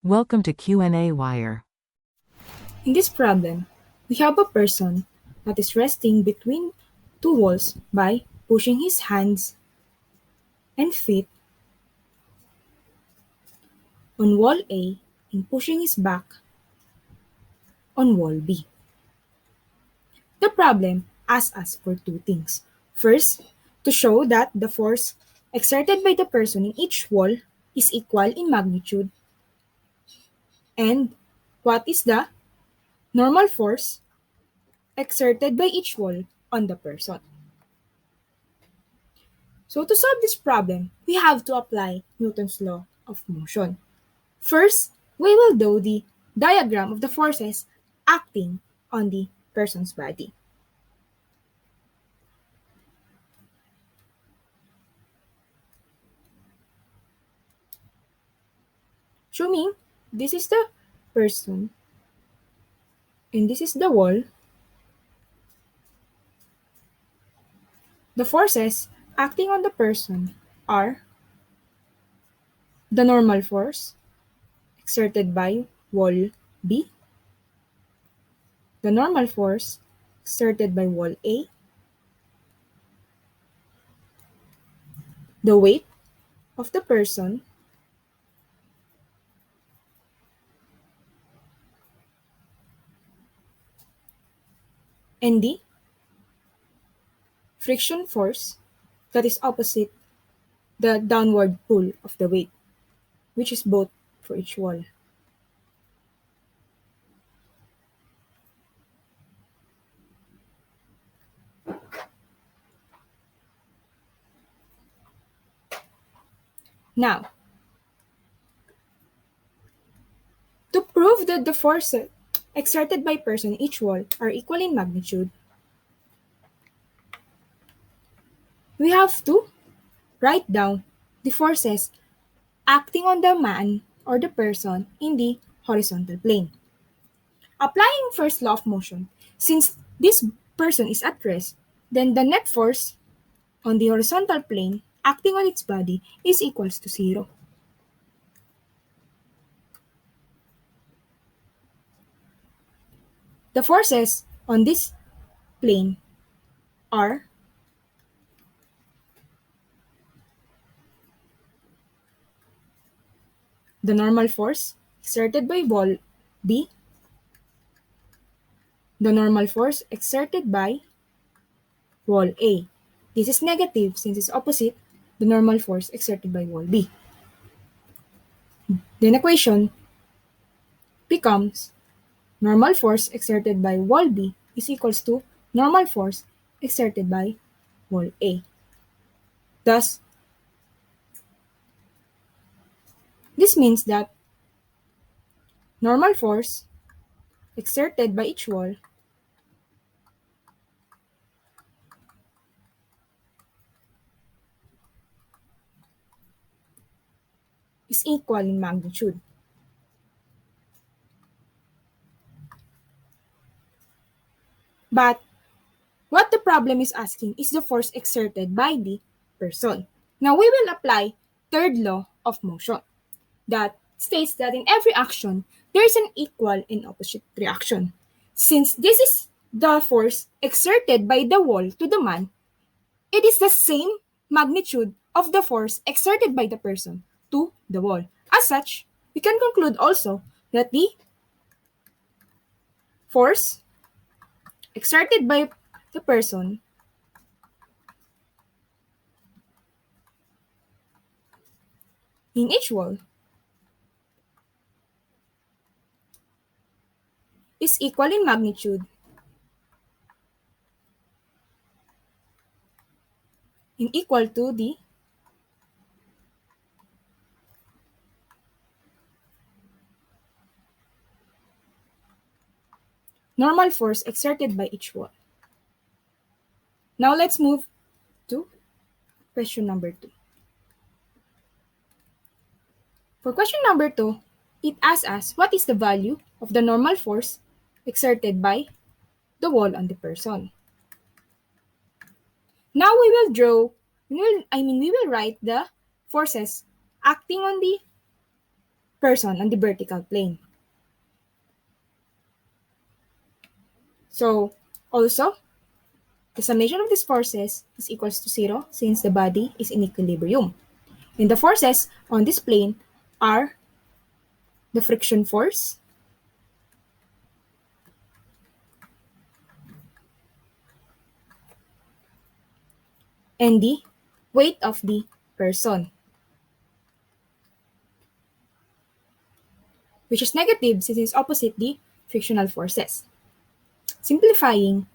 Welcome to Q&A Wire. In this problem, we have a person that is resting between two walls by pushing his hands and feet on wall A and pushing his back on wall B. The problem asks us for two things. First, to show that the force exerted by the person in each wall is equal in magnitude, and what is the normal force exerted by each wall on the person. So to solve this problem, we have to apply Newton's law of motion. First, we will do the diagram of the forces acting on the person's body. Assuming this is the person and this is the wall, the forces acting on the person are the normal force exerted by wall B, the normal force exerted by wall A, the weight of the person, and the friction force that is opposite the downward pull of the weight, which is both for each wall. Now, to prove that the forces exerted by person in each wall are equal in magnitude, we have to write down the forces acting on the man or the person in the horizontal plane. Applying first law of motion, since this person is at rest, then the net force on the horizontal plane acting on its body is equals to 0. The forces on this plane are the normal force exerted by wall B, the normal force exerted by wall A. This is negative since it's opposite the normal force exerted by wall B. Then equation becomes normal force exerted by wall B is equals to normal force exerted by wall A. Thus, this means that normal force exerted by each wall is equal in magnitude. But what the problem is asking is the force exerted by the person. Now we will apply third law of motion that states that in every action there is an equal and opposite reaction. Since this is the force exerted by the wall to the man, it is the same magnitude of the force exerted by the person to the wall. As such, we can conclude also that the force exerted by the person in each wall is equal in magnitude and equal to the normal force exerted by each wall. Now let's move to question number 2. For question number 2, it asks us what is the value of the normal force exerted by the wall on the person. Now we will write the forces acting on the person on the vertical plane. So, also, the summation of these forces is equals to 0 since the body is in equilibrium. And the forces on this plane are the friction force, and the weight of the person, which is negative since it's opposite the frictional forces. Simplifying,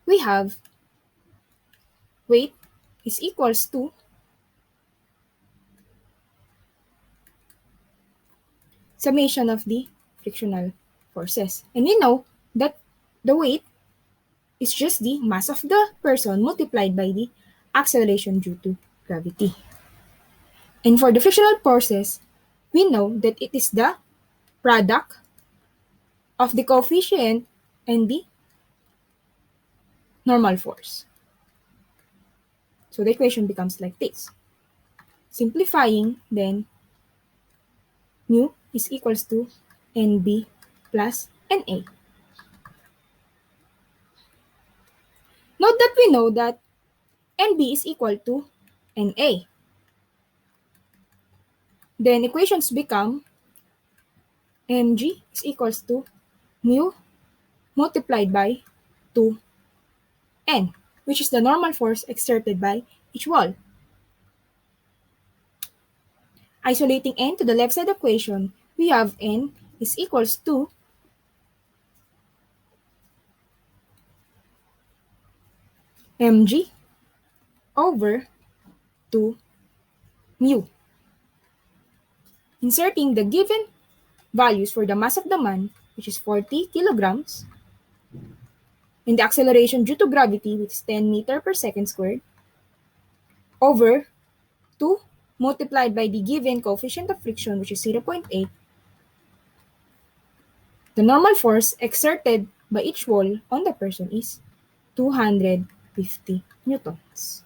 we have weight is equals to summation of the frictional forces. And we know that the weight is just the mass of the person multiplied by the acceleration due to gravity. And for the frictional forces, we know that it is the product of the coefficient and the normal force. So the equation becomes like this. Simplifying, then mu is equals to NB plus NA. Note that we know that NB is equal to NA. Then equations become mg is equals to mu multiplied by 2n, which is the normal force exerted by each wall. Isolating n to the left side equation, we have n is equals to mg over 2 mu. Inserting the given values for the mass of the man, which is 40 kilograms, and the acceleration due to gravity, which is 10 meter per second squared, over 2 multiplied by the given coefficient of friction, which is 0.8, the normal force exerted by each wall on the person is 250 newtons.